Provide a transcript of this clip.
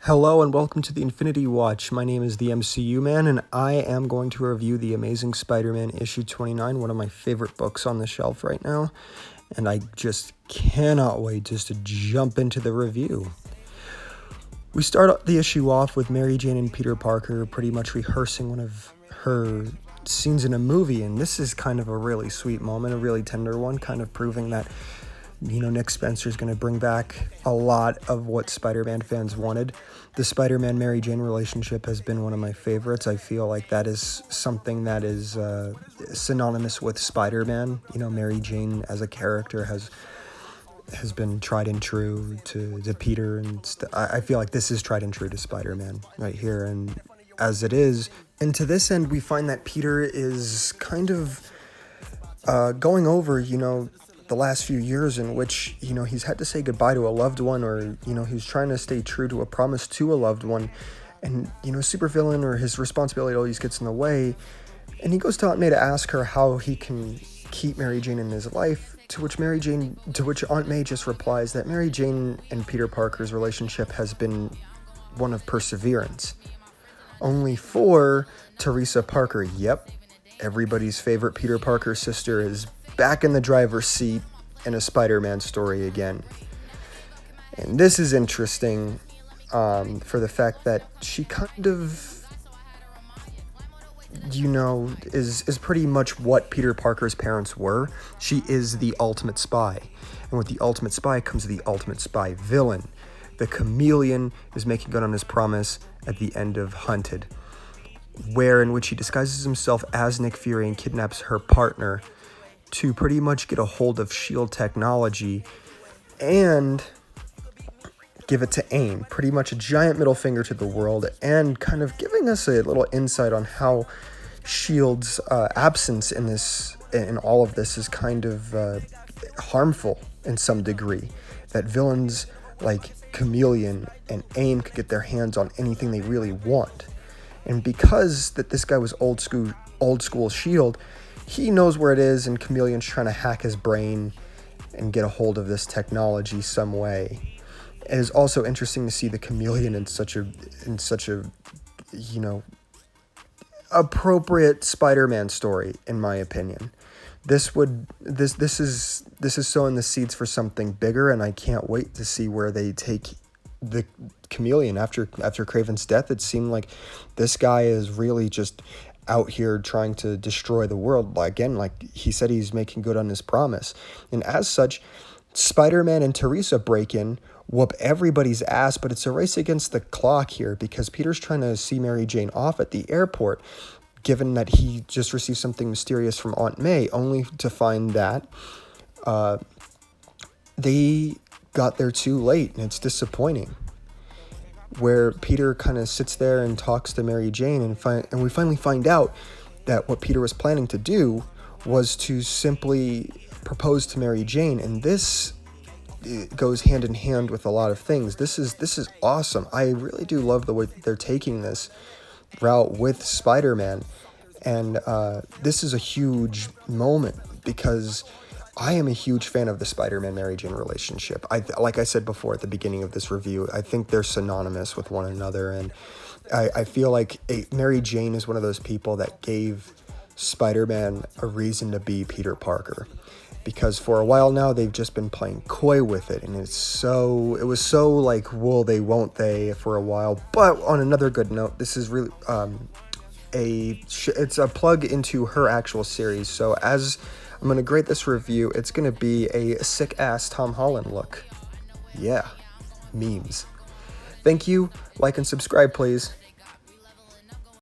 Hello and welcome to the Infinity Watch. My name is the MCU Man, and I am going to review The Amazing Spider-Man issue 29, one of my favorite books on the shelf right now, and I just cannot wait just to jump into the review. We start the issue off with Mary Jane and Peter Parker pretty much rehearsing one of her scenes in a movie, and this is kind of a really sweet moment, a really tender one, kind of proving that Nick Spencer is going to bring back a lot of what Spider-Man fans wanted. The Spider-Man-Mary Jane relationship has been one of my favorites. I feel like that is something that is synonymous with Spider-Man. Mary Jane as a character has been tried and true to Peter, and I feel like this is tried and true to Spider-Man right here. And as it is, and to this end, we find that Peter is kind of going over, the last few years in which, he's had to say goodbye to a loved one, or, he's trying to stay true to a promise to a loved one. And, supervillain or his responsibility always gets in the way. And he goes to Aunt May to ask her how he can keep Mary Jane in his life, to which Aunt May just replies that Mary Jane and Peter Parker's relationship has been one of perseverance. Only for Teresa Parker, yep, everybody's favorite Peter Parker sister, is back in the driver's seat in a Spider-Man story again. And this is interesting for the fact that she kind of, is pretty much what Peter Parker's parents were. She is the ultimate spy. And with the ultimate spy comes the ultimate spy villain. The Chameleon is making good on his promise at the end of Hunted, in which he disguises himself as Nick Fury and kidnaps her partner to pretty much get a hold of S.H.I.E.L.D. technology and give it to AIM. Pretty much a giant middle finger to the world, and kind of giving us a little insight on how S.H.I.E.L.D.'s absence in all of this is kind of harmful in some degree. That villains like Chameleon and AIM could get their hands on anything they really want. And because that this guy was old school S.H.I.E.L.D., he knows where it is, and Chameleon's trying to hack his brain and get a hold of this technology some way. It is also interesting to see the Chameleon in such a appropriate Spider-Man story, in my opinion. This is sowing the seeds for something bigger, and I can't wait to see where they take the Chameleon after Kraven's death. It seemed like this guy is really just out here trying to destroy the world. Again, like he said, he's making good on his promise. And as such, Spider-Man and Teresa break in, whoop everybody's ass, but it's a race against the clock here because Peter's trying to see Mary Jane off at the airport, given that he just received something mysterious from Aunt May, only to find that they got there too late, and it's disappointing. Where Peter kind of sits there and talks to Mary Jane, and we finally find out that what Peter was planning to do was to simply propose to Mary Jane, and this goes hand in hand with a lot of things. This is awesome. I really do love the way they're taking this route with Spider-Man, and this is a huge moment because I am a huge fan of the Spider-Man-Mary Jane relationship. Like I said before at the beginning of this review, I think they're synonymous with one another, and I feel like Mary Jane is one of those people that gave Spider-Man a reason to be Peter Parker. Because for a while now, they've just been playing coy with it, and it was so like, will they, won't they, for a while. But on another good note, this is really it's a plug into her actual series. So as I'm going to grade this review, it's going to be a sick-ass Tom Holland look. Yeah, memes. Thank you. Like and subscribe, please.